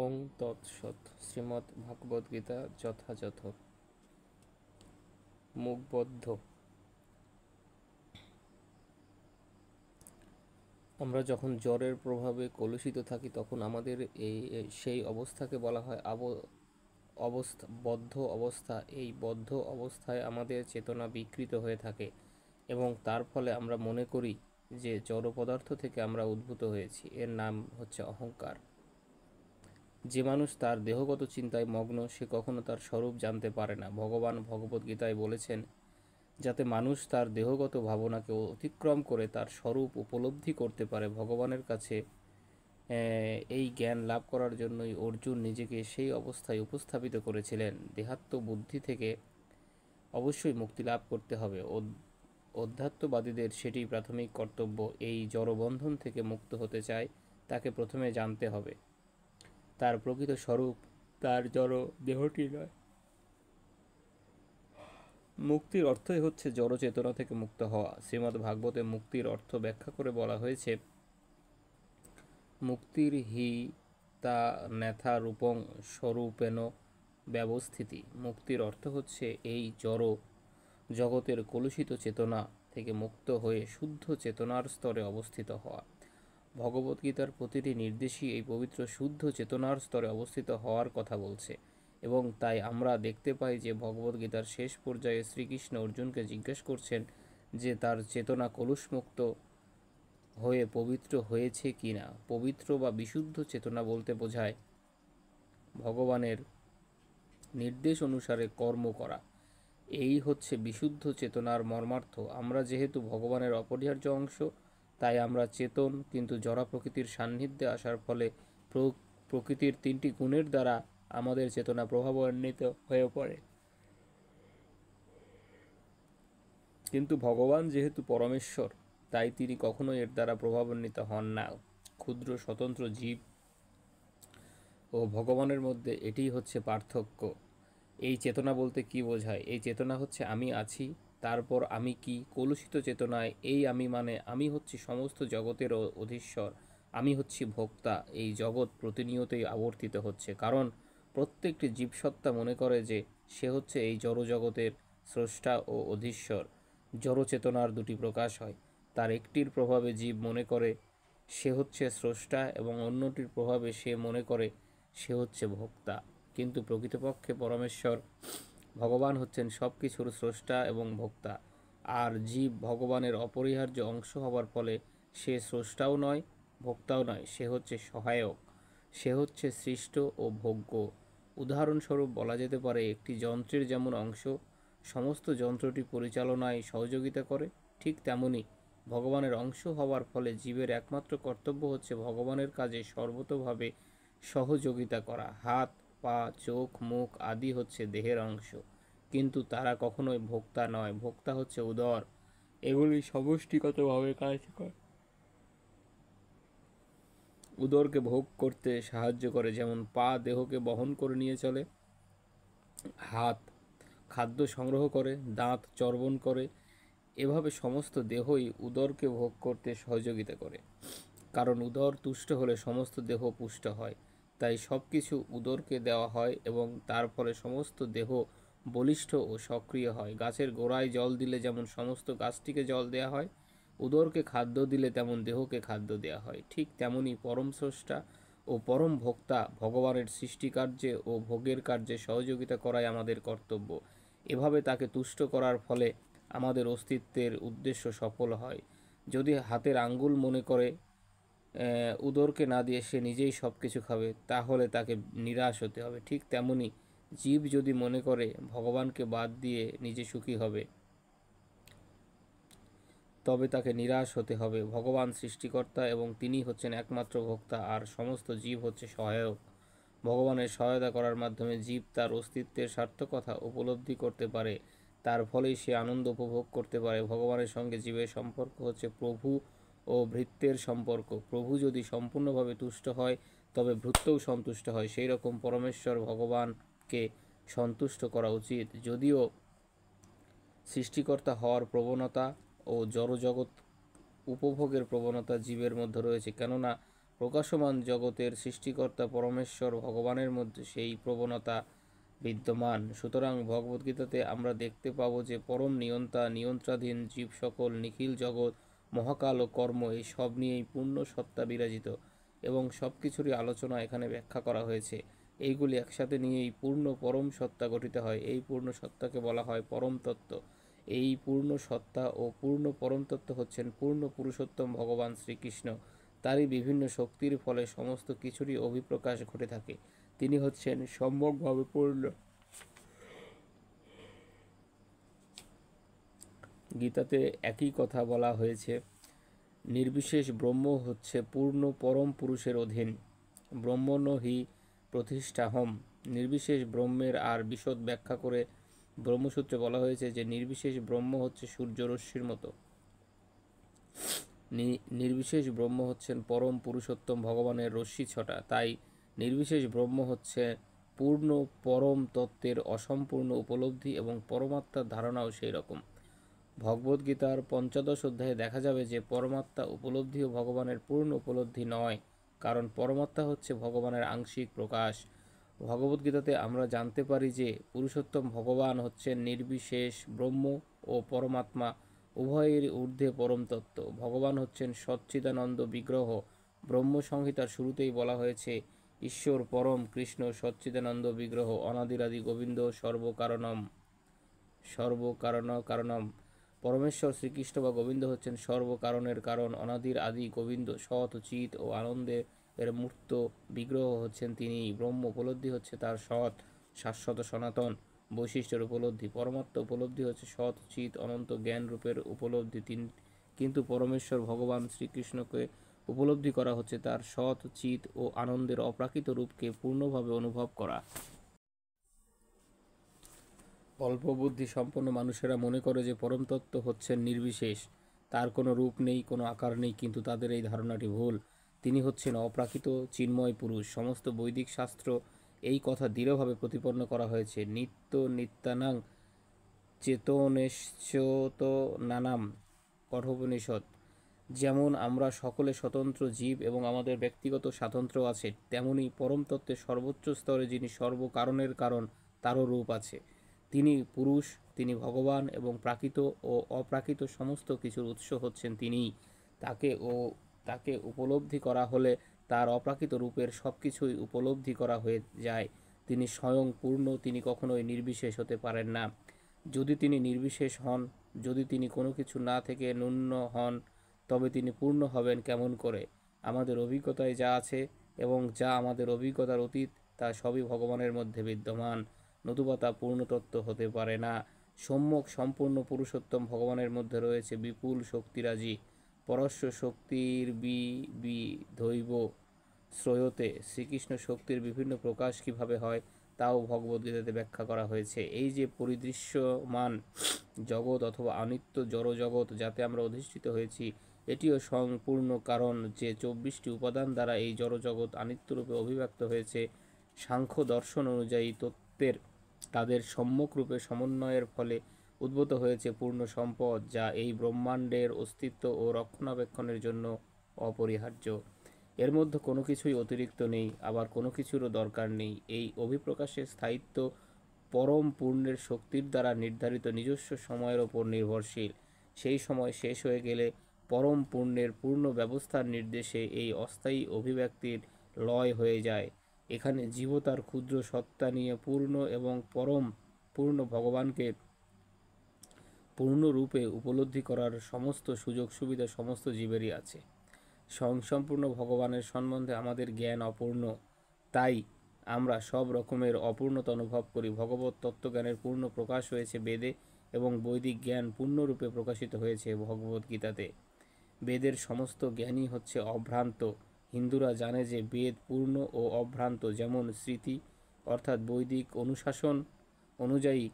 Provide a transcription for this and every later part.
ওং তৎসৎ। শ্রীমদ্ ভাগবদ্গীতা যথাযথ মুখবদ্ধ। আমরা যখন জ্বরের প্রভাবে কলুষিত থাকি তখন আমাদের সেই অবস্থাকে বলা হয় বদ্ধ অবস্থা। এই বদ্ধ অবস্থায় আমাদের চেতনা বিকৃত হয়ে থাকে এবং তার ফলে আমরা মনে করি যে জড় পদার্থ থেকে আমরা উদ্ভূত হয়েছি। এর নাম হচ্ছে অহংকার। যে মানুষ তার দেহগত চিন্তায় মগ্ন সে কখনো তার স্বরূপ জানতে পারে না। ভগবান ভগবদ্গীতায় বলেছেন, যাতে মানুষ তার দেহগত ভাবনাকে অতিক্রম করে তার স্বরূপ উপলব্ধি করতে পারে। ভগবানের কাছে এই জ্ঞান লাভ করার জন্যই অর্জুন নিজেকে সেই অবস্থায় উপস্থাপিত করেছিলেন। দেহাত্ম বুদ্ধি থেকে অবশ্যই মুক্তি লাভ করতে হবে। অধ্যাত্মবাদীদের সেটি প্রাথমিক কর্তব্য। এই জড়বন্ধন থেকে মুক্ত হতে চায় তাকে প্রথমে জানতে হবে তার প্রকৃত স্বরূপ তার জড় দেহটি নয়। মুক্তির অর্থই হচ্ছে জড় চেতনা থেকে মুক্ত হওয়া। শ্রীমদ্ ভাগবতে মুক্তির অর্থ ব্যাখ্যা করে বলা হয়েছে, মুক্তির হি তা ন্যথা রূপং স্বরূপেণ ব্যবস্থিতি। মুক্তির অর্থ হচ্ছে এই জড় জগতের কলুষিত চেতনা থেকে মুক্ত হয়ে শুদ্ধ চেতনার স্তরে অবস্থিত হওয়া। ভগবদ্গীতার প্রতিটি নির্দেশই এই পবিত্র শুদ্ধ চেতনার স্তরে অবস্থিত হওয়ার কথা বলছে এবং তাই আমরা দেখতে পাই যে ভগবদ্গীতার শেষ পর্যায়ে শ্রীকৃষ্ণ অর্জুনকে জিজ্ঞেস করছেন যে তার চেতনা কলুষমুক্ত হয়ে পবিত্র হয়েছে কি না। পবিত্র বা বিশুদ্ধ চেতনা বলতে বোঝায় ভগবানের নির্দেশ অনুসারে কর্ম করা। এই হচ্ছে বিশুদ্ধ চেতনার মর্মার্থ। আমরা যেহেতু ভগবানের অপরিহার্য অংশ তাই আমরা চেতন, কিন্তু জড়া প্রকৃতির সান্নিধ্যে আসার ফলে প্রকৃতির তিনটি গুণের দ্বারা আমাদের চেতনা প্রভাবান্বিত হয়ে পড়ে। কিন্তু ভগবান যেহেতু পরমেশ্বর তাই তিনি কখনোই এর দ্বারা প্রভাবান্বিত হন না। ক্ষুদ্র স্বতন্ত্র জীব ও ভগবানের মধ্যে এটিই হচ্ছে পার্থক্য। এই চেতনা বলতে কি বোঝায়? এই চেতনা হচ্ছে আমি আছি, তারপর আমি কি? কলুষিত চেতনায় এই আমি মানে আমি হচ্ছি সমস্ত জগতের অধীশ্বর, আমি হচ্ছি ভোক্তা। এই জগৎ প্রতিনিয়তই আবর্তিত হচ্ছে, কারণ প্রত্যেকটি জীবসত্তা মনে করে যে সে হচ্ছে এই জড় জগতের স্রষ্টা ও অধীশ্বর। জড় চেতনার দুটি প্রকাশ হয়, তার একটির প্রভাবে জীব মনে করে সে হচ্ছে স্রষ্টা এবং অন্যটির প্রভাবে সে মনে করে সে হচ্ছে ভোক্তা। কিন্তু প্রকৃতপক্ষে পরমেশ্বর ভগবান হচ্ছেন সব কিছুর স্রষ্টা এবং ভোক্তা, আর জীব ভগবানের অপরিহার্য অংশ হবার ফলে সে স্রষ্টাও নয়, ভোক্তাও নয়, সে হচ্ছে সহায়ক, সে হচ্ছে সৃষ্ট ও ভোগ্য। উদাহরণস্বরূপ বলা যেতে পারে, একটি যন্ত্রের যেমন অংশ সমস্ত যন্ত্রটি পরিচালনায় সহযোগিতা করে, ঠিক তেমনি ভগবানের অংশ হওয়ার ফলে জীবের একমাত্র কর্তব্য হচ্ছে ভগবানের কাজে সর্বতোভাবে সহযোগিতা করা। হাত, পা, চোখ, মুখ আদি হচ্ছে দেহের অংশ, কিন্তু তারা কখনোই ভোক্তা নয়। ভোক্তা হচ্ছে উদর, এগুলি সমষ্টিগতভাবে কাজ করে, উদরকে ভোগ করতে সাহায্য করে। যেমন পা দেহকে বহন করে নিয়ে চলে, হাত খাদ্য সংগ্রহ করে, দাঁত চর্বণ করে, এভাবে সমস্ত দেহই উদরকে ভোগ করতে সহযোগিতা করে। কারণ উদর তুষ্ট হলে সমস্ত দেহ পুষ্ট হয়, তাই সব কিছু উদরকে দেওয়া হয় এবং তার ফলে সমস্ত দেহ বলিষ্ঠ ও সক্রিয় হয়। গাছের গোড়ায় জল দিলে যেমন সমস্ত গাছটিকে জল দেওয়া হয়, উদরকে খাদ্য দিলে তেমন দেহকে খাদ্য দেওয়া হয়। ঠিক তেমনি পরম স্রষ্টা ও পরম ভোক্তা ভগবানের সৃষ্টিকার্যে ও ভোগের কার্যে সহযোগিতা করাই আমাদের কর্তব্য। এভাবে তাকে তুষ্ট করার ফলে আমাদের অস্তিত্বের উদ্দেশ্য সফল হয়। যদি হাতের আঙ্গুল মনে করে উদরকে না দিয়ে সে নিজেই সব কিছু খাবে, তাহলে তাকে নিরাশ হতে হবে। ঠিক তেমনি জীব যদি মনে করে ভগবানকে বাদ দিয়ে নিজে সুখী হবে, তবে তাকে নিরাশ হতে হবে। ভগবান সৃষ্টিকর্তা এবং তিনি হচ্ছেন একমাত্র ভোক্তা, আর সমস্ত জীব হচ্ছে সহায়ক। ভগবানের সহায়তা করার মাধ্যমে জীব তার অস্তিত্বের সার্থকতা উপলব্ধি করতে পারে, তার ফলেই সে আনন্দ উপভোগ করতে পারে। ভগবানের সঙ্গে জীবের সম্পর্ক হচ্ছে প্রভু ও ভৃত্যের সম্পর্ক। প্রভু যদি সম্পূর্ণভাবে তুষ্ট হয় তবে ভৃত্যও সন্তুষ্ট হয়। সেই রকম পরমেশ্বর ভগবানকে সন্তুষ্ট করা উচিত। যদিও সৃষ্টিকর্তা হওয়ার প্রবণতা ও জড়জগৎ উপভোগের প্রবণতা জীবের মধ্যে রয়েছে, কেননা প্রকাশমান জগতের সৃষ্টিকর্তা পরমেশ্বর ভগবানের মধ্যে সেই প্রবণতা বিদ্যমান। সুতরাং ভগবদ্গীতাতে আমরা দেখতে পাব যে পরম নিয়ন্তা, নিয়ন্ত্রাধীন জীব সকল, নিখিল জগৎ, মহাকাল ও কর্ম এই সব নিয়েই পূর্ণ সত্তা বিরাজিত এবং সব কিছুরই আলোচনা এখানে ব্যাখ্যা করা হয়েছে। এইগুলি একসাথে নিয়েই পূর্ণ পরম সত্তা গঠিত হয়। এই পূর্ণ সত্তাকে বলা হয় পরম তত্ত্ব। এই পূর্ণ সত্তা ও পূর্ণ পরম তত্ত্ব হচ্ছেন পূর্ণ পুরুষোত্তম ভগবান শ্রীকৃষ্ণ। তারই বিভিন্ন শক্তির ফলে সমস্ত কিছুরই অভিপ্রকাশ ঘটে থাকে। তিনি হচ্ছেন সম্যকভাবে পূর্ণ। গীতাতে একই কথা বলা হয়েছে। নির্বিশেষ ব্রহ্ম হচ্ছে পূর্ণ পরম পুরুষের অধীন। ব্রহ্মণ হি প্রতিষ্ঠাহম। নির্বিশেষ ব্রহ্মের আর বিশদ ব্যাখ্যা করে ব্রহ্মসূত্রে বলা হয়েছে যে নির্বিশেষ ব্রহ্ম হচ্ছে সূর্যরশ্মির মতো। নির্বিশেষ ব্রহ্ম হচ্ছেন পরম পুরুষোত্তম ভগবানের রশ্মি ছটা। তাই নির্বিশেষ ব্রহ্ম হচ্ছে পূর্ণ পরম তত্ত্বের অসম্পূর্ণ উপলব্ধি এবং পরমাত্মার ধারণাও সেই রকম। ভগবদ্গীতার ৫ম অধ্যায়ে দেখা যাবে যে পরমাত্মা উপলব্ধিও ভগবানের পূর্ণ উপলব্ধি নয়, কারণ পরমাত্মা হচ্ছে ভগবানের আংশিক প্রকাশ। ভগবদ্গীতাতে আমরা জানতে পারি যে পুরুষোত্তম ভগবান হচ্ছেন নির্বিশেষ ব্রহ্ম ও পরমাত্মা উভয়ের ঊর্ধ্বে পরম তত্ত্ব। ভগবান হচ্ছেন সচ্চিদানন্দ বিগ্রহ। ব্রহ্মসংহিতার শুরুতেই বলা হয়েছে, ঈশ্বর পরম কৃষ্ণ সচ্চিদানন্দ বিগ্রহ অনাদিরাদি গোবিন্দ সর্বকারণম। পরমেশ্বর শ্রীকৃষ্ণ বা গোবিন্দ হচ্ছেন সর্বকারণের কারণ, অনাদির আদি গোবিন্দ, সৎ, চিৎ ও আনন্দে এর মূর্ত বিগ্রহ হচ্ছেন তিনি। ব্রহ্ম উপলব্ধি হচ্ছে তার সৎ, শাশ্বত, সনাতন বৈশিষ্ট্যের উপলব্ধি। পরমাত্মা উপলব্ধি হচ্ছে সৎ, চিৎ, অনন্ত জ্ঞান রূপের উপলব্ধি। কিন্তু পরমেশ্বর ভগবান শ্রীকৃষ্ণকে উপলব্ধি করা হচ্ছে তার সৎ, চিৎ ও আনন্দের অপ্রাকৃত রূপকে পূর্ণভাবে অনুভব করা। অল্প বুদ্ধি সম্পন্ন মানুষেরা মনে করে যে পরমতত্ত্ব হচ্ছেন নির্বিশেষ, তার কোনো রূপ নেই, কোনো আকার নেই, কিন্তু তাদের এই ধারণাটি ভুল। তিনি হচ্ছেন অপ্রাকৃত চিন্ময় পুরুষ। সমস্ত বৈদিক শাস্ত্র এই কথা দৃঢ়ভাবে প্রতিপন্ন করা হয়েছে। নিত্য নিত্যানাং চেতনেশ্চেতনানাম। কঠোপনিষদ। যেমন আমরা সকলে স্বতন্ত্র জীব এবং আমাদের ব্যক্তিগত স্বাতন্ত্র্য আছে, তেমনি পরমতত্ত্বের সর্বোচ্চ স্তরে যিনি সর্বকারণের কারণ, তারও রূপ আছে। তিনি পুরুষ, তিনি ভগবান এবং প্রাকৃত ও অপ্রাকৃত সমস্ত কিছুর উৎস হচ্ছেন তিনিই। তাকে উপলব্ধি করা হলে তার অপ্রাকৃত রূপের সব কিছুই উপলব্ধি করা হয়ে যায়। তিনি স্বয়ং পূর্ণ, তিনি কখনোই নির্বিশেষ হতে পারেন না। যদি তিনি নির্বিশেষ হন, যদি তিনি কোনো কিছু না থেকে ন্যূন হন, তবে তিনি পূর্ণ হবেন কেমন করে? আমাদের অভিজ্ঞতায় যা আছে এবং যা আমাদের অভিজ্ঞতার অতীত, তা সবই ভগবানের মধ্যে বিদ্যমান, নতুবা তা পূর্ণতত্ত্ব হতে পারে না। সম্যক সম্পূর্ণ পুরুষোত্তম ভগবানের মধ্যে রয়েছে বিপুল শক্তিরাজি। পরস্য শক্তির বিবিধৈব শ্রয়তে। শ্রীকৃষ্ণ শক্তির বিভিন্ন প্রকাশ কিভাবে হয় তাও ভগবদ্গীতাতে ব্যাখ্যা করা হয়েছে। এই যে পরিদৃশ্যমান জগৎ অথবা অনিত্য জড় জগৎ যাতে আমরা অধিষ্ঠিত হয়েছি, এটিও সম্পূর্ণ কারণ যে 24টি উপাদান দ্বারা এই জড়জগৎ আনিত্যরূপে অভিব্যক্ত হয়েছে। সাংখ্য দর্শন অনুযায়ী তত্ত্বের তাদের সম্যক রূপে সমন্বয়ের ফলে উদ্ভূত হয়েছে পূর্ণ সম্পদ, যা এই ব্রহ্মাণ্ডের অস্তিত্ব ও রক্ষণাবেক্ষণের জন্য অপরিহার্য। এর মধ্যে কোনো কিছুই অতিরিক্ত নেই, আবার কোনো কিছুরও দরকার নেই। এই অভিপ্রকাশের স্থায়িত্ব পরম পূর্ণের শক্তির দ্বারা নির্ধারিত নিজস্ব সময়ের ওপর নির্ভরশীল। সেই সময় শেষ হয়ে গেলে পরম পূর্ণের পূর্ণ ব্যবস্থার নির্দেশে এই অস্থায়ী অভিব্যক্তির লয় হয়ে যায়। এখানে জীবতার ক্ষুদ্র সত্তা নিয়ে পূর্ণ এবং পরম পূর্ণ ভগবানকে পূর্ণরূপে উপলব্ধি করার সমস্ত সুযোগ সুবিধা সমস্ত জীবেরই আছে। স্বয়ংসম্পূর্ণ ভগবানের সম্বন্ধে আমাদের জ্ঞান অপূর্ণ, তাই আমরা সব রকমের অপূর্ণতা অনুভব করি। ভগবত তত্ত্বজ্ঞানের পূর্ণ প্রকাশ হয়েছে বেদে এবং বৈদিক জ্ঞান পূর্ণরূপে প্রকাশিত হয়েছে ভগবদ্গীতাতে। বেদের সমস্ত জ্ঞানই হচ্ছে অভ্রান্ত। হিন্দুরা জানে যে বেদ পূর্ণ ও অভ্রান্ত। যেমন স্মৃতি অর্থাৎ বৈদিক অনুশাসন অনুযায়ী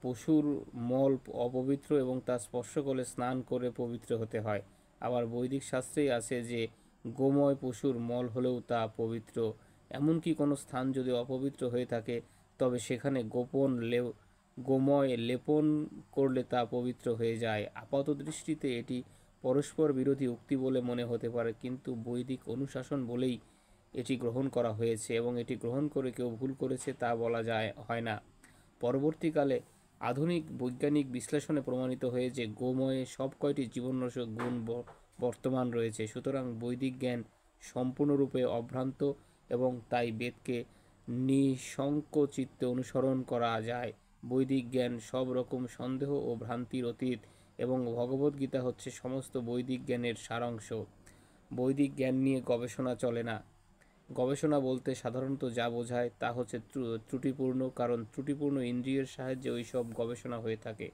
পশুর মল অপবিত্র এবং তা স্পর্শ করলে স্নান করে পবিত্র হতে হয়। আবার বৈদিক শাস্ত্রেই আছে যে গোময় পশুর মল হলেও তা পবিত্র। এমনকি কোনো স্থান যদি অপবিত্র হয়ে থাকে, তবে সেখানে গোময় লেপন করলে তা পবিত্র হয়ে যায়। আপাত দৃষ্টিতে এটি পরস্পর বিরোধী উক্তি বলে মনে হতে পারে, কিন্তু বৈদিক অনুশাসন বলেই এটি গ্রহণ করা হয়েছে এবং এটি গ্রহণ করে কেউ ভুল করেছে তা বলা হয় না। পরবর্তীকালে আধুনিক বৈজ্ঞানিক বিশ্লেষণে প্রমাণিত হয়ে যে গোময়ে সব কয়টি জীবননাশক গুণ বর্তমান রয়েছে। সুতরাং বৈদিক জ্ঞান সম্পূর্ণরূপে অভ্রান্ত এবং তাই বেদকে নিঃসংকোচিত্তে অনুসরণ করা যায়। বৈদিক জ্ঞান সব রকম সন্দেহ ও ভ্রান্তির অতীত এবং ভগবদ্গীতা হচ্ছে সমস্ত বৈদিক জ্ঞানের সারাংশ। বৈদিক জ্ঞান নিয়ে গবেষণা চলে না। গবেষণা বলতে সাধারণত যা বোঝায় তা হচ্ছে ত্রুটিপূর্ণ, কারণ ত্রুটিপূর্ণ ইন্দ্রিয়ের সাহায্যে ওইসব গবেষণা হয়ে থাকে।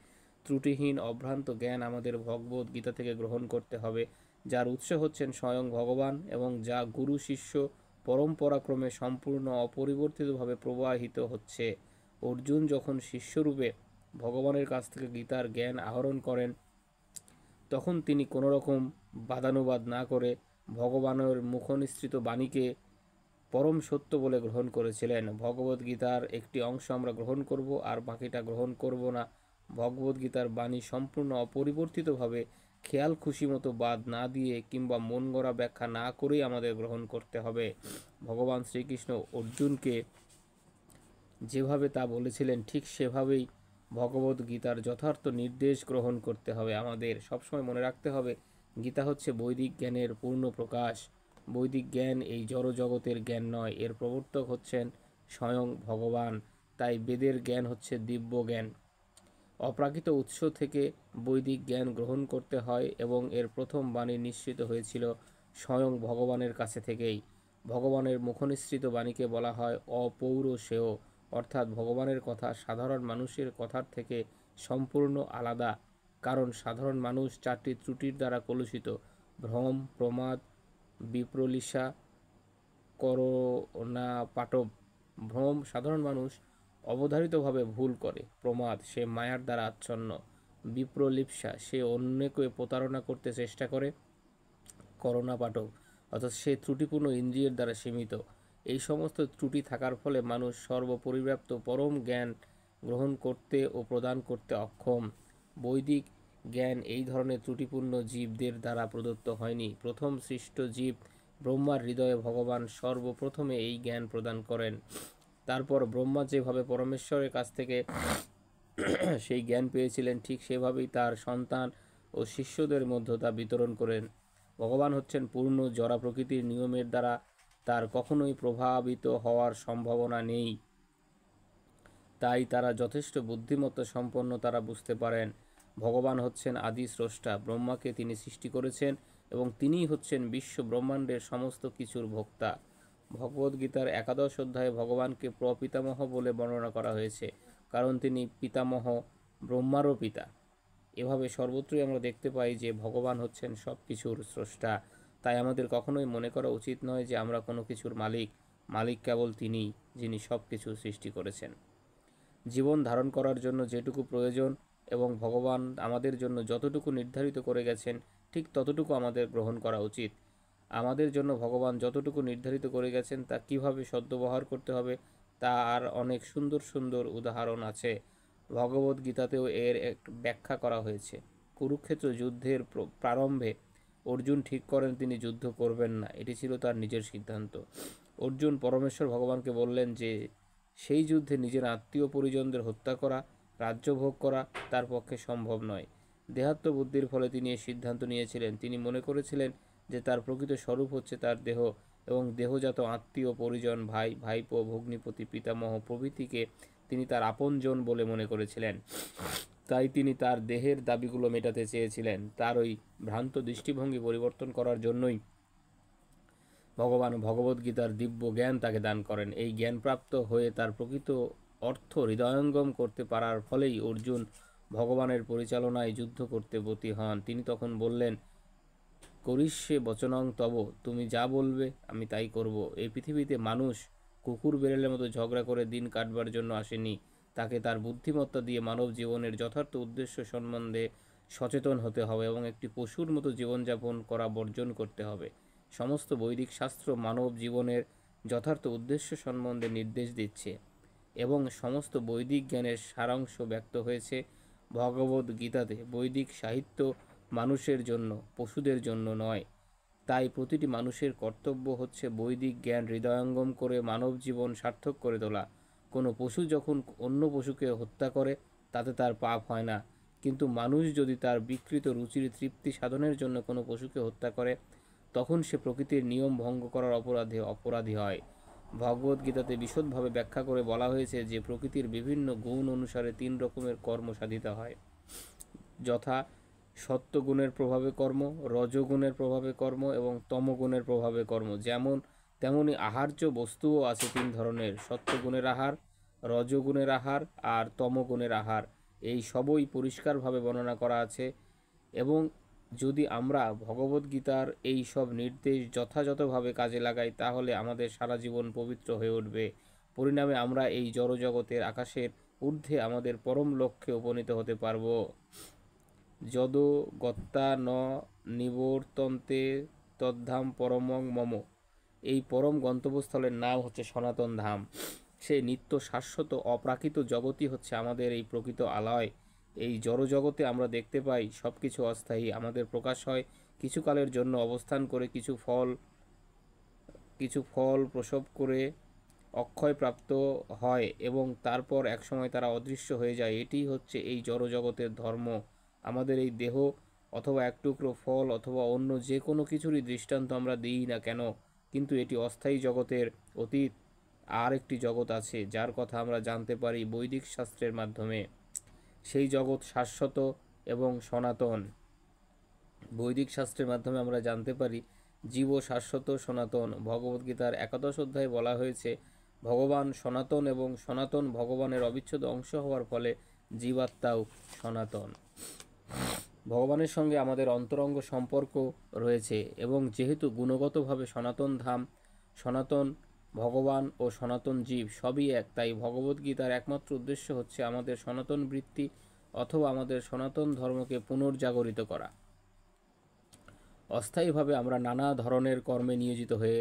ত্রুটিহীন অভ্রান্ত জ্ঞান আমাদের ভগবদ গীতা থেকে গ্রহণ করতে হবে, যার উৎস হচ্ছেন স্বয়ং ভগবান এবং যা গুরু শিষ্য পরম্পরাক্রমে সম্পূর্ণ অপরিবর্তিতভাবে প্রবাহিত হচ্ছে। অর্জুন যখন শিষ্যরূপে ভগবানের কাছ থেকে গীতার জ্ঞান আহরণ করেন, তখন তিনি কোনো রকম বাদানুবাদ না করে ভগবানের মুখনিসৃত বাণীকে পরম সত্য বলে গ্রহণ করেছিলেন। ভগবদ্গীতার একটি অংশ আমরা গ্রহণ করব আর বাকিটা গ্রহণ করব না। ভগবদ্গীতার বাণী সম্পূর্ণ অপরিবর্তিতভাবে খেয়াল খুশি মতো বাদ না দিয়ে কিংবা মন গড়া ব্যাখ্যা না করেই আমাদের গ্রহণ করতে হবে। ভগবান শ্রীকৃষ্ণ অর্জুনকে যেভাবে তা বলেছিলেন ঠিক সেভাবেই ভগবদ্গীতার যথার্থ নির্দেশ গ্রহণ করতে হবে। আমাদের সবসময় মনে রাখতে হবে, গীতা হচ্ছে বৈদিক জ্ঞানের পূর্ণ প্রকাশ। বৈদিক জ্ঞান এই জড় জগতের জ্ঞান নয়, এর প্রবর্তক হচ্ছেন স্বয়ং ভগবান। তাই বেদের জ্ঞান হচ্ছে দিব্য জ্ঞান। অপ্রাকৃত উৎস থেকে বৈদিক জ্ঞান গ্রহণ করতে হয় এবং এর প্রথম বাণী নিশ্চিত হয়েছিল স্বয়ং ভগবানের কাছে থেকেই। ভগবানের মুখনিসৃত বাণীকে বলা হয় অপৌরুষেয়, অর্থাৎ ভগবানের কথা সাধারণ মানুষের কথার থেকে সম্পূর্ণ আলাদা, কারণ সাধারণ মানুষ চারটি ত্রুটির দ্বারা কলুষিত: ভ্রম, প্রমাদ, বিপ্রলিশা, করোনা পাটব। ভ্রম, সাধারণ মানুষ অবধারিতভাবে ভুল করে। প্রমাদ, সে মায়ার দ্বারা আচ্ছন্ন। বিপ্রলিপ্সা, সে অন্যকে প্রতারণা করতে চেষ্টা করে। করোনা পাটব, অর্থাৎ সে ত্রুটিপূর্ণ ইন্দ্রিয়ের দ্বারা সীমিত। এই সমস্ত ত্রুটি থাকার ফলে মানুষ সর্বপরিব্যাপ্ত পরম জ্ঞান গ্রহণ করতে ও প্রদান করতে অক্ষম। বৈদিক জ্ঞান এই ধরনের ত্রুটিপূর্ণ জীবদের দ্বারা প্রদত্ত হয়নি। প্রথম সৃষ্ট জীব ব্রহ্মার হৃদয়ে ভগবান সর্বপ্রথমে এই জ্ঞান প্রদান করেন। তারপর ব্রহ্মা যেভাবে পরমেশ্বরের কাছ থেকে সেই জ্ঞান পেয়েছিলেন, ঠিক সেভাবেই তার সন্তান ও শিষ্যদের মধ্যে তা বিতরণ করেন। ভগবান হচ্ছেন পূর্ণ, জড়া প্রকৃতির নিয়মের দ্বারা তার কখনোই প্রভাবিত হওয়ার সম্ভাবনা নেই। তাই তারা যথেষ্ট বুদ্ধিমত্তা সম্পন্ন, তারা বুঝতে পারেন ভগবান হচ্ছেন আদি স্রষ্টা। ব্রহ্মাকে তিনি সৃষ্টি করেছেন এবং তিনিই হচ্ছেন বিশ্ব ব্রহ্মাণ্ডের সমস্ত কিছুর ভোক্তা। ভগবদ্গীতার 11 অধ্যায়ে ভগবানকে প্রপিতামহ বলে বর্ণনা করা হয়েছে, কারণ তিনি পিতামহ, ব্রহ্মারও পিতা। এভাবে সর্বত্রই আমরা দেখতে পাই যে ভগবান হচ্ছেন সব কিছুর স্রষ্টা। তাই আমাদের কখনোই মনে করা উচিত নয় যে আমরা কোনো কিছুর মালিক। মালিক কেবল তিনিই, যিনি সব কিছু সৃষ্টি করেছেন। জীবন ধারণ করার জন্য যেটুকু প্রয়োজন এবং ভগবান আমাদের জন্য যতটুকু নির্ধারিত করে গেছেন, ঠিক ততটুকু আমাদের গ্রহণ করা উচিত। আমাদের জন্য ভগবান যতটুকু নির্ধারিত করে গেছেন তা কীভাবে সদ্ব্যবহার করতে হবে তার অনেক সুন্দর সুন্দর উদাহরণ আছে। ভগবদ্গীতাতেও এর এক ব্যাখ্যা করা হয়েছে। কুরুক্ষেত্র যুদ্ধের প্রারম্ভে অর্জুন ঠিক করেন তিনি যুদ্ধ করবেন না। এটি ছিল তার নিজের সিদ্ধান্ত। অর্জুন পরমেশ্বর ভগবানকে বললেন যে সেই যুদ্ধে নিজের আত্মীয় পরিজনদের হত্যা করা, রাজ্য ভোগ করা তার পক্ষে সম্ভব নয়। দেহাত্মবুদ্ধির ফলে তিনি এই সিদ্ধান্ত নিয়েছিলেন। তিনি মনে করেছিলেন যে তার প্রকৃত স্বরূপ হচ্ছে তার দেহ এবং দেহজাত আত্মীয় পরিজন, ভাই, ভাইপো, ভগ্নিপতি, পিতামহ প্রভৃতিকে তিনি তার আপনজন বলে মনে করেছিলেন। তাই তিনি তার দেহের দাবিগুলো মেটাতে চেয়েছিলেন। তার ওই ভ্রান্ত দৃষ্টিভঙ্গি পরিবর্তন করার জন্যই ভগবান ভগবদ্গীতার দিব্য জ্ঞান তাকে দান করেন। এই জ্ঞানপ্রাপ্ত হয়ে তার প্রকৃত অর্থ হৃদয়ঙ্গম করতে পারার ফলেই অর্জুন ভগবানের পরিচালনায় যুদ্ধ করতে ব্রতী হন। তিনি তখন বললেন, করিষ্যে বচনং তব, তুমি যা বলবে আমি তাই করব। এই পৃথিবীতে মানুষ কুকুর বেড়ালের মতো ঝগড়া করে দিন কাটবার জন্য আসেনি। তাকে তার বুদ্ধিমত্তা দিয়ে মানব জীবনের যথার্থ উদ্দেশ্য সম্বন্ধে সচেতন হতে হবে এবং একটি পশুর মতো জীবনযাপন করা বর্জন করতে হবে। সমস্ত বৈদিক শাস্ত্র মানব জীবনের যথার্থ উদ্দেশ্য সম্বন্ধে নির্দেশ দিচ্ছে এবং সমস্ত বৈদিক জ্ঞানের সারাংশ ব্যক্ত হয়েছে ভগবদ্গীতাতে। বৈদিক সাহিত্য মানুষের জন্য, পশুদের জন্য নয়। তাই প্রতিটি মানুষের কর্তব্য হচ্ছে বৈদিক জ্ঞান হৃদয়ঙ্গম করে মানব জীবন সার্থক করে তোলা। কোনো পশু যখন অন্য পশুকে হত্যা করে তাতে তার পাপ হয় না, কিন্তু মানুষ যদি তার বিকৃত রুচির তৃপ্তি সাধনের জন্য কোনো পশুকে হত্যা করে তখন সে প্রকৃতির নিয়ম ভঙ্গ করার অপরাধী হয়। ভগবদ্গীতাতে বিশদভাবে ব্যাখ্যা করে বলা হয়েছে যে প্রকৃতির বিভিন্ন গুণ অনুসারে 3 রকমের কর্ম সাধিত হয়, যথা সত্ত্বগুণের প্রভাবে কর্ম, রজগুণের প্রভাবে কর্ম এবং তমগুণের প্রভাবে কর্ম। তেমনি আহার্য বস্তুও আছে 3 ধরনের: সত্ত্বগুণের আহার, রজগুণের আহার আর তমগুণের আহার। এই সবই পরিষ্কারভাবে বর্ণনা করা আছে, এবং যদি আমরা ভগবদ্গীতার এই সব নির্দেশ যথাযথভাবে কাজে লাগাই তাহলে আমাদের সারা জীবন পবিত্র হয়ে উঠবে। পরিণামে আমরা এই জড়জগতের আকাশের ঊর্ধ্বে আমাদের পরম লক্ষ্যে উপনীত হতে পারব। যদ গত্যা ন নিবর্তন্তে তদ্ধাম পরমং মম। এই পরম গন্তব্যস্থলের নাম হচ্ছে সনাতন ধাম। সেই নিত্য শাশ্বত অপ্রাকৃত জগতই হচ্ছে আমাদের এই প্রকৃত আলয়। এই জড়জগতে আমরা দেখতে পাই সব কিছু অস্থায়ী, আমাদের প্রকাশ হয় কিছুকালের জন্য অবস্থান করে, কিছু ফল প্রসব করে অক্ষয় প্রাপ্ত হয় এবং তারপর একসময় তারা অদৃশ্য হয়ে যায়। এটিই হচ্ছে এই জড়জগতের ধর্ম। আমাদের এই দেহ অথবা এক টুকরো ফল অথবা অন্য যে কোনো কিছুরই দৃষ্টান্ত আমরা দিই না কেন, কিন্তু এটি অস্থায়ী জগতের অতীত। আর একটি জগৎ আছে যার কথা আমরা জানতে পারি বৈদিক শাস্ত্রের মাধ্যমে। সেই জগৎ শাশ্বত এবং সনাতন। বৈদিক শাস্ত্রের মাধ্যমে আমরা জানতে পারি জীব শাশ্বত সনাতন। ভগবদ্গীতার 11 অধ্যায়ে বলা হয়েছে ভগবান সনাতন এবং সনাতন ভগবানের অবিচ্ছেদ্য অংশ হওয়ার ফলে জীবাত্মাও সনাতন। ভগবানের সঙ্গে আমাদের অন্তরঙ্গ সম্পর্ক রয়েছে, এবং যেহেতু গুণগতভাবে সনাতন ধাম, সনাতন ভগবান ও সনাতন জীব সবই এক, তাই ভগবদ্গীতার একমাত্র উদ্দেশ্য হচ্ছে আমাদের সনাতন বৃত্তি অথবা আমাদের সনাতন ধর্মকে পুনর্জাগরিত করা। অস্থায়ীভাবে আমরা নানা ধরনের কর্মে নিয়োজিত হয়ে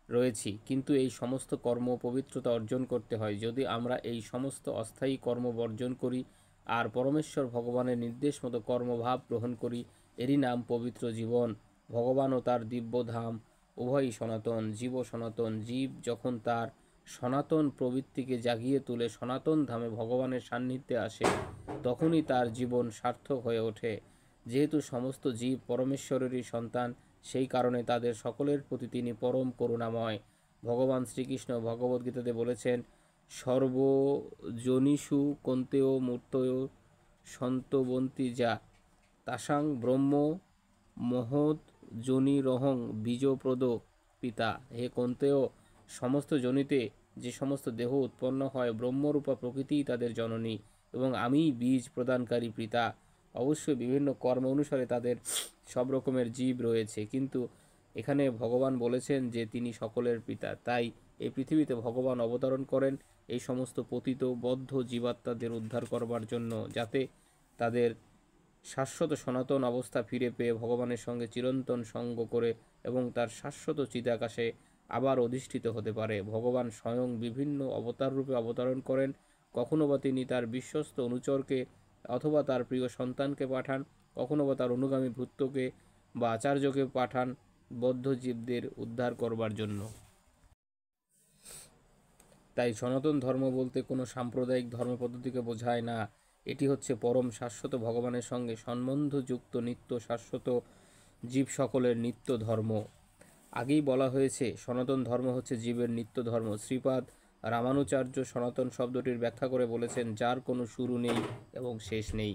রয়েছি, কিন্তু এই সমস্ত কর্ম পবিত্রতা অর্জন করতে হয়। যদি আমরা এই সমস্ত অস্থায়ী কর্ম বর্জন করি আর পরমেশ্বর ভগবানের নির্দেশ মতো কর্মভাব গ্রহণ করি, এরই নাম পবিত্র জীবন। ভগবান ও তার দিব্যধাম উভয়ই সনাতন। জীব সনাতন। জীব যখন তার সনাতন প্রবৃত্তিকে জাগিয়ে তুলে সনাতন ধামে ভগবানের সান্নিধ্যে আসে তখনই তার জীবন সার্থক হয়ে ওঠে। যেহেতু সমস্ত জীব পরমেশ্বরেরই সন্তান, সেই কারণে তাদের সকলের প্রতি তিনি পরম করুণাময়। ভগবান শ্রীকৃষ্ণ ভগবদ্গীতাতে বলেছেন, সর্বজনীষু কন্তেয় মূর্তয় সন্তবন্তি যা তাসাং ব্রহ্ম মহৎ যোনিরহং বীজপ্রদ পিতা। হে কন্তেয়, সমস্ত যোনিতে যে সমস্ত দেহ উৎপন্ন হয় ব্রহ্মরূপা প্রকৃতিই তাদের জননী, এবং আমিই বীজ প্রদানকারী পিতা। অবশ্যই বিভিন্ন কর্ম অনুসারে তাদের সব রকমের জীব রয়েছে, কিন্তু এখানে ভগবান বলেছেন যে তিনি সকলের পিতা। তাই এই পৃথিবীতে ভগবান অবতরণ করেন এই সমস্ত পতিত বদ্ধ জীবাত্মাদের উদ্ধার করবার জন্য, যাতে তাদের শাশ্বত সনাতন অবস্থা ফিরে পেয়ে ভগবানের সঙ্গে চিরন্তন সঙ্গ করে এবং তার শাশ্বত চিদাকাশে আবার অধিষ্ঠিত হতে পারে। ভগবান স্বয়ং বিভিন্ন অবতার রূপে অবতরণ করেন। কখনো বা তিনি তার বিশ্বস্ত অনুচরকে অথবা তার প্রিয় সন্তানকে পাঠান, কখনো বা তার অনুগামী ভৃত্যকে বা আচার্যকে পাঠান বদ্ধ জীবদের উদ্ধার করবার জন্য। তাই সনাতন ধর্ম বলতে কোনো সাম্প্রদায়িক ধর্মপদ্ধতিকে বোঝায় না। এটি হচ্ছে পরম শাশ্বত ভগবানের সঙ্গে সম্বন্ধযুক্ত নিত্য শাশ্বত জীব সকলের নিত্য ধর্ম। আগেই বলা হয়েছে সনাতন ধর্ম হচ্ছে জীবের নিত্য ধর্ম। শ্রীপাদ রামানুচার্য সনাতন শব্দটির ব্যাখ্যা করে বলেছেন, যার কোনো শুরু নেই এবং শেষ নেই।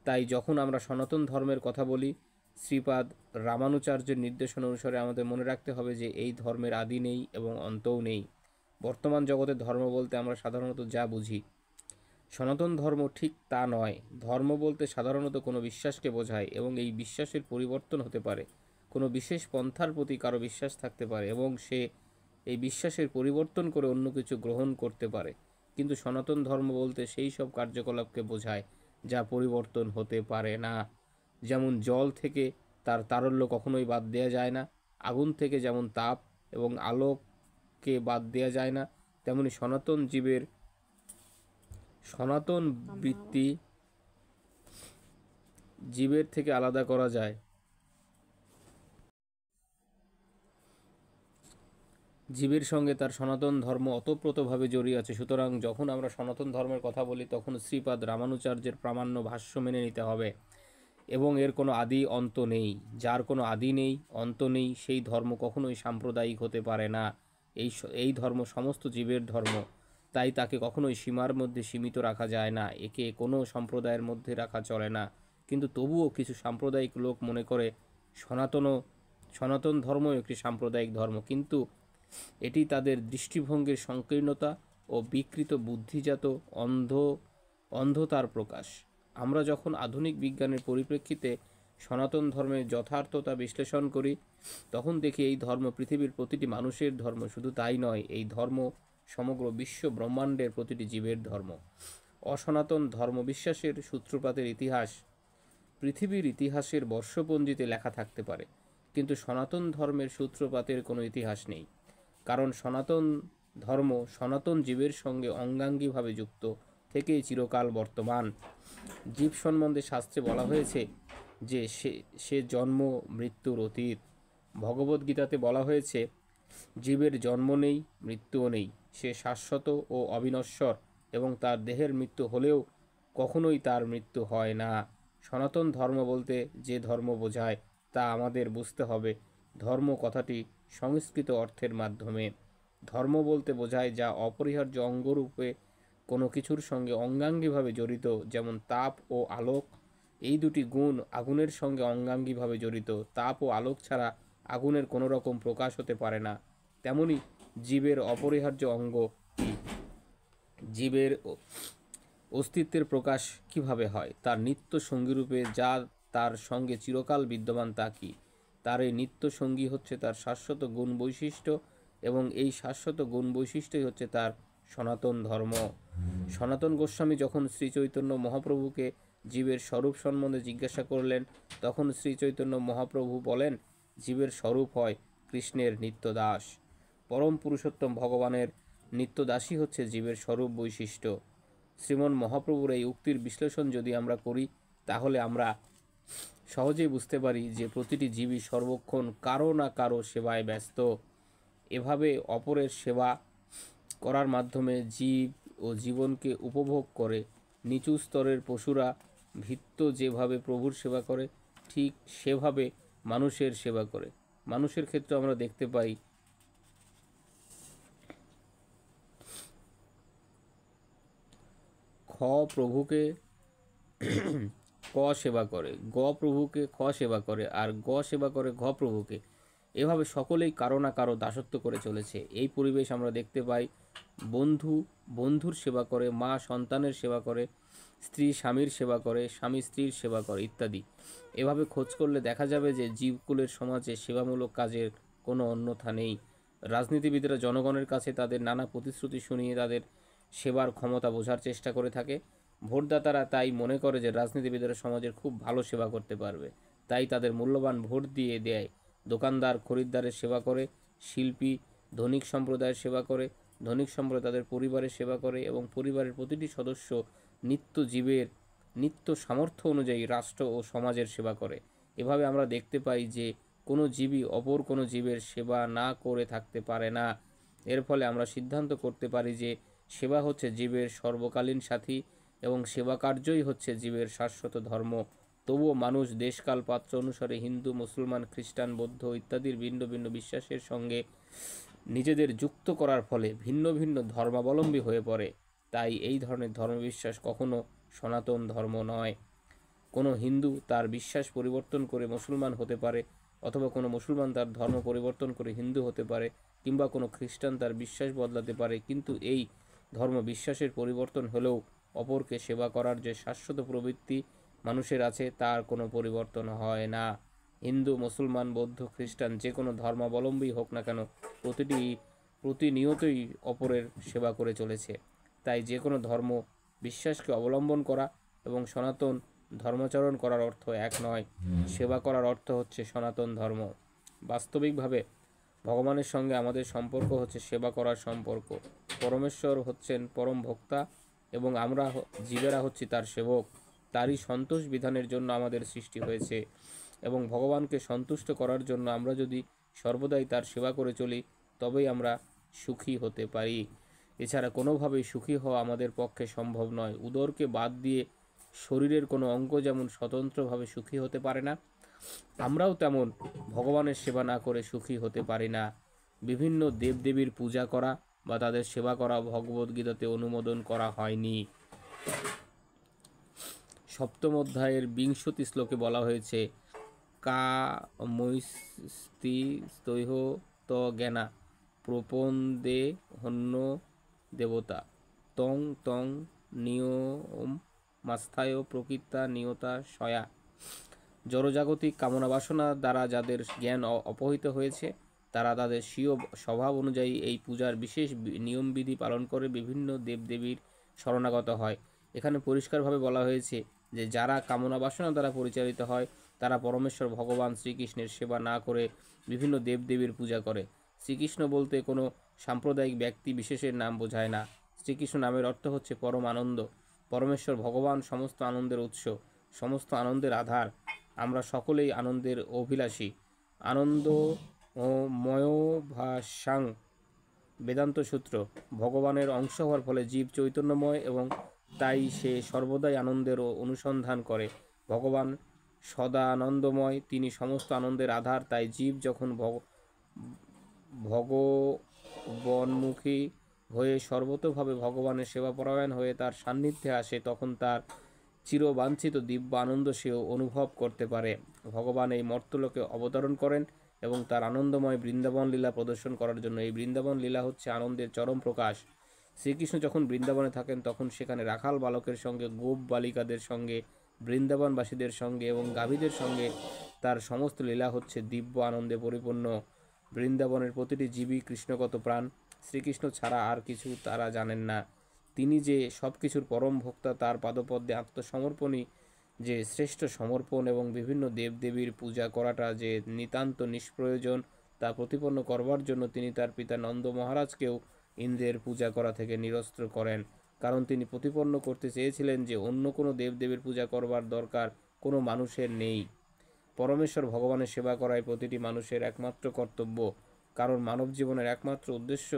তাই যখন আমরা সনাতন ধর্মের কথা বলি, শ্রীপাদ রামানুচার্যের নির্দেশনা অনুসারে আমাদের মনে রাখতে হবে যে এই ধর্মের আদি নেই এবং অন্তও নেই। বর্তমান জগতের ধর্ম বলতে আমরা সাধারণত যা বুঝি, সনাতন ধর্ম ঠিক তা নয়। ধর্ম বলতে সাধারণত কোনো বিশ্বাসকে বোঝায়, এবং এই বিশ্বাসের পরিবর্তন হতে পারে। কোনো বিশেষ পন্থার প্রতি কারো বিশ্বাস থাকতে পারে এবং সে এই বিশ্বাসের পরিবর্তন করে অন্য কিছু গ্রহণ করতে পারে, কিন্তু সনাতন ধর্ম বলতে সেই সব কার্যকলাপকে বোঝায় যা পরিবর্তন হতে পারে না। যেমন জল থেকে তার তারল্য কখনোই বাদ দেওয়া যায় না, আগুন থেকে যেমন তাপ এবং আলোককে বাদ দেওয়া যায় না, তেমনি সনাতন জীবের সনাতন বৃত্তি জীবের থেকে আলাদা করা যায়। জীবের সঙ্গে তার সনাতন ধর্ম ওতপ্রোতভাবে জড়িয়ে আছে। সুতরাং যখন আমরা সনাতন ধর্মের কথা বলি তখন শ্রীপাদ রামানুচার্যের প্রামাণ্য ভাষ্য মেনে নিতে হবে। এবং এর কোনো আদি অন্ত নেই। যার কোনো আদি নেই, অন্ত নেই, সেই ধর্ম কখনোই সাম্প্রদায়িক হতে পারে না। এই ধর্ম সমস্ত জীবের ধর্ম। তাই তাকে কখনোই সীমার মধ্যে সীমিত রাখা যায় না। একে কোনো সম্প্রদায়ের মধ্যে রাখা চলে না। কিন্তু তবুও কিছু সাম্প্রদায়িক লোক মনে করে সনাতন ধর্মও একটি সাম্প্রদায়িক ধর্ম। কিন্তু এটি তাদের দৃষ্টিভঙ্গির সংকীর্ণতা ও বিকৃত বুদ্ধিজাত অন্ধতার প্রকাশ। আমরা যখন আধুনিক বিজ্ঞানের পরিপ্রেক্ষিতে সনাতন ধর্মের যথার্থতা বিশ্লেষণ করি তখন দেখি এই ধর্ম পৃথিবীর প্রতিটি মানুষের ধর্ম। শুধু তাই নয়, এই ধর্ম সমগ্র বিশ্ব ব্রহ্মাণ্ডের প্রতিটি জীবের ধর্ম। অসনাতন ধর্মবিশ্বাসের সূত্রপাতের ইতিহাস পৃথিবীর ইতিহাসের বর্ষপঞ্জিতে লেখা থাকতে পারে, কিন্তু সনাতন ধর্মের সূত্রপাতের কোনো ইতিহাস নেই। কারণ সনাতন ধর্ম সনাতন জীবের সঙ্গে অঙ্গাঙ্গিভাবে যুক্ত থেকেই চিরকাল বর্তমান। জীব সম্বন্ধে শাস্ত্রে বলা হয়েছে যে সে জন্ম মৃত্যুর অতীত। ভগবদ্গীতাতে বলা হয়েছে জীবের জন্ম নেই, মৃত্যুও নেই, সে শাশ্বত ও অবিনশ্বর এবং তার দেহের মৃত্যু হলেও কখনোই তার মৃত্যু হয় না। সনাতন ধর্ম বলতে যে ধর্ম বোঝায় তা আমাদের বুঝতে হবে। ধর্ম কথাটি সংস্কৃত অর্থের মাধ্যমে। ধর্ম বলতে বোঝায় যা অপরিহার্য অঙ্গরূপে কোনো কিছুর সঙ্গে অঙ্গাঙ্গিভাবে জড়িত, যেমন তাপ ও আলোক। এই দুটি গুণ আগুনের সঙ্গে অঙ্গাঙ্গিভাবে জড়িত। তাপ ও আলোক ছাড়া আগুনের কোনো রকম প্রকাশ হতে পারে না। তেমনি জীবের অপরিহার্য অঙ্গ কি? জীবের অস্তিত্বের প্রকাশ কিভাবে হয়? তার নিত্য সঙ্গীরূপে যা তার সঙ্গে চিরকাল বিদ্যমান তা কি? তার এই নিত্য সঙ্গী হচ্ছে তার শাশ্বত গুণ বৈশিষ্ট্য, এবং এই শাশ্বত গুণ বৈশিষ্ট্যই হচ্ছে তার সনাতন ধর্ম। সনাতন গোস্বামী যখন শ্রী চৈতন্য মহাপ্রভুকে জীবের স্বরূপ সম্বন্ধে জিজ্ঞাসা করলেন তখন শ্রী চৈতন্য মহাপ্রভু বলেন, জীবের স্বরূপ হয় কৃষ্ণের নিত্যদাস। পরম পুরুষোত্তম ভগবানের নিত্যদাসী হচ্ছে জীবের স্বরূপ বৈশিষ্ট্য। শ্রীমন মহাপ্রভুর এই উক্তির বিশ্লেষণ যদি আমরা করি তাহলে আমরা সহজেই বুঝতে পারি যে প্রতিটি জীবই সর্বক্ষণ কারো না কারো সেবায় ব্যস্ত। এভাবে অপরের সেবা করার মাধ্যমে জীব ও জীবনকে উপভোগ করে। নিচু স্তরের পশুরা ভৃত্য যেভাবে প্রভুর সেবা করে ঠিক সেভাবে মানুষের সেবা করে। মানুষের ক্ষেত্রে আমরা দেখতে পাই খ প্রভুকে ক সেবা করে, গ প্রভুকে খ সেবা করে, আর গ সেবা করে ঘ প্রভুকে। এভাবে সকলেই কারো না কারো দাসত্ব করে চলেছে। এই পরিবেশ আমরা দেখতে পাই বন্ধু বন্ধুর সেবা করে, মা সন্তানের সেবা করে, স্ত্রী স্বামীর সেবা করে, স্বামী স্ত্রীর সেবা করে ইত্যাদি। এভাবে খোঁজ করলে দেখা যাবে যে জীবকুলের সমাজে সেবামূলক কাজের কোনো অন্যথা নেই। রাজনীতিবিদরা জনগণের কাছে তাদের নানা প্রতিশ্রুতি শুনিয়ে তাদের সেবার ক্ষমতা বোঝার চেষ্টা করে থাকে। ভোটদাতারা তাই মনে করে যে রাজনীতিবিদরা সমাজের খুব ভালো সেবা করতে পারবে, তাই তাদের মূল্যবান ভোট দিয়ে দেয়। দোকানদার খরিদ্দারের সেবা করে, শিল্পী ধনিক সম্প্রদায়ের সেবা করে, ধনিক সম্প্রদায় তাদের পরিবারের সেবা করে, এবং পরিবারের প্রতিটি সদস্য নিত্য সামর্থ্য অনুযায়ী রাষ্ট্র ও সমাজের সেবা করে। এভাবে আমরা দেখতে পাই যে কোনো জীবই অপর কোনো জীবের সেবা না করে থাকতে পারে না। এর ফলে আমরা সিদ্ধান্ত করতে পারি যে সেবা হচ্ছে জীবের সর্বকালীন সাথী এবং সেবা কার্যই হচ্ছে জীবের শাশ্বত ধর্ম। তবুও মানুষ দেশকাল পাত্র অনুসারে হিন্দু, মুসলমান, খ্রিস্টান, বৌদ্ধ ইত্যাদির ভিন্ন ভিন্ন বিশ্বাসের সঙ্গে নিজেদের যুক্ত করার ফলে ভিন্ন ভিন্ন ধর্মাবলম্বী হয়ে পড়ে। তাই এই ধরনের ধর্মবিশ্বাস কখনো সনাতন ধর্ম নয়। কোনো হিন্দু তার বিশ্বাস পরিবর্তন করে মুসলমান হতে পারে, অথবা কোনো মুসলমান তার ধর্ম পরিবর্তন করে হিন্দু হতে পারে, কিংবা কোনো খ্রিস্টান তার বিশ্বাস বদলাতে পারে। কিন্তু এই ধর্ম বিশ্বাসের পরিবর্তন হলেও অপরকে সেবা করার যে শাশ্বত প্রবৃত্তি মানুষের আছে তার কোনো পরিবর্তন হয় না। হিন্দু, মুসলমান, বৌদ্ধ, খ্রিস্টান যে কোনো ধর্মাবলম্বী হোক না কেন প্রতিনিয়তই অপরের সেবা করে চলেছে। তাই যে কোনো ধর্ম বিশ্বাসকে অবলম্বন করা এবং সনাতন ধর্মাচরণ করার অর্থ এক নয়। সেবা করার অর্থ হচ্ছে সনাতন ধর্ম। বাস্তবিকভাবে ভগবানের সঙ্গে আমাদের সম্পর্ক হচ্ছে সেবা করার সম্পর্ক। পরমেশ্বর হচ্ছেন পরম ভোক্তা এবং আমরা জীবেরা হচ্ছি তার সেবক। তারই সন্তোষ বিধানের জন্য আমাদের সৃষ্টি হয়েছে, এবং ভগবানকে সন্তুষ্ট করার জন্য আমরা যদি সর্বদাই তার সেবা করে চলি, তবেই আমরা সুখী হতে পারি। এছাড়া কোনোভাবেই সুখী হওয়া আমাদের পক্ষে সম্ভব নয়। উদরকে বাদ দিয়ে শরীরের কোনো অঙ্গ যেমন স্বতন্ত্রভাবে সুখী হতে পারে না, আমরাও তেমন ভগবানের সেবা না করে সুখী হতে পারি না। বিভিন্ন দেবদেবীর পূজা করা বা তাদের সেবা করা ভগবদ্গীতাতে অনুমোদন করা হয়নি। সপ্তম অধ্যায়ের 20 শ্লোকে বলা হয়েছে, কা মৈস্তি স্তৈহ ত জ্ঞানা প্রপন্দে হন্য দেবতা তং তং নিয়ম মাস্থায় প্রকৃতা নিয়তা সয়া। জড়জাগতিক কামনা বাসনা দ্বারা যাদের জ্ঞান অপহৃত হয়েছে, তারা তাদের স্বীয় স্বভাব অনুযায়ী এই পূজার বিশেষ নিয়মবিধি পালন করে বিভিন্ন দেবদেবীর শরণাগত হয়। এখানে পরিষ্কারভাবে বলা হয়েছে যে যারা কামনা বাসনা দ্বারা পরিচালিত হয়, তারা পরমেশ্বর ভগবান শ্রীকৃষ্ণের সেবা না করে বিভিন্ন দেবদেবীর পূজা করে। শ্রীকৃষ্ণ বলতে কোনো সাম্প্রদায়িক ব্যক্তি বিশেষের নাম বোঝায় না। শ্রীকৃষ্ণ নামের অর্থ হচ্ছে পরম আনন্দ। পরমেশ্বর ভগবান সমস্ত আনন্দের উৎস, সমস্ত আনন্দের আধার। আমরা সকলেই আনন্দের অভিলাষী। আনন্দ ও ময়োভাসাং বেদান্ত সূত্র। ভগবানের অংশ হওয়ার ফলে জীব চৈতন্যময় এবং তাই সে সর্বদাই আনন্দের অনুসন্ধান করে। ভগবান সদা আনন্দময়, তিনি সমস্ত আনন্দের আধার। তাই জীব যখন ভগবন্মুখী হয়ে সর্বতোভাবে ভগবানের সেবাপরায়ণ হয়ে তার সান্নিধ্যে আসে, তখন তার চিরবাঞ্ছিত দিব্য আনন্দ সেও অনুভব করতে পারে। ভগবান এই মর্তলোকে অবতরণ করেন এবং তার আনন্দময় বৃন্দাবন লীলা প্রদর্শন করার জন্য। এই বৃন্দাবন লীলা হচ্ছে আনন্দের চরম প্রকাশ। শ্রীকৃষ্ণ যখন বৃন্দাবনে থাকেন, তখন সেখানে রাখাল বালকের সঙ্গে, গোপ বালিকাদের সঙ্গে, বৃন্দাবনবাসীদের সঙ্গে এবং গাভীদের সঙ্গে তার সমস্ত লীলা হচ্ছে দিব্য আনন্দে পরিপূর্ণ। বৃন্দাবনের প্রতিটি জীবই কৃষ্ণগত প্রাণ। শ্রীকৃষ্ণ ছাড়া আর কিছু তারা জানেন না। তিনি যে সব কিছুর পরম ভোক্তা, তার পাদপদ্মে আত্মসমর্পণই যে শ্রেষ্ঠ সমর্পণ, এবং বিভিন্ন দেবদেবীর পূজা করাটা যে নিতান্ত নিষ্প্রয়োজন, তা প্রতিপন্ন করবার জন্য তিনি তার পিতা নন্দ মহারাজকেও ইন্দ্রের পূজা করা থেকে নিরস্ত করেন, কারণ তিনি প্রতিপন্ন করতে চেয়েছিলেন যে অন্য কোনো দেবদেবীর পূজা করবার দরকার কোনো মানুষের নেই। পরমেশ্বর ভগবানের সেবা করাই প্রতিটি মানুষের একমাত্র কর্তব্য, কারণ মানব জীবনের একমাত্র উদ্দেশ্য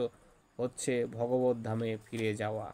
হচ্ছে ভগবত ধামে ফিরে যাওয়া।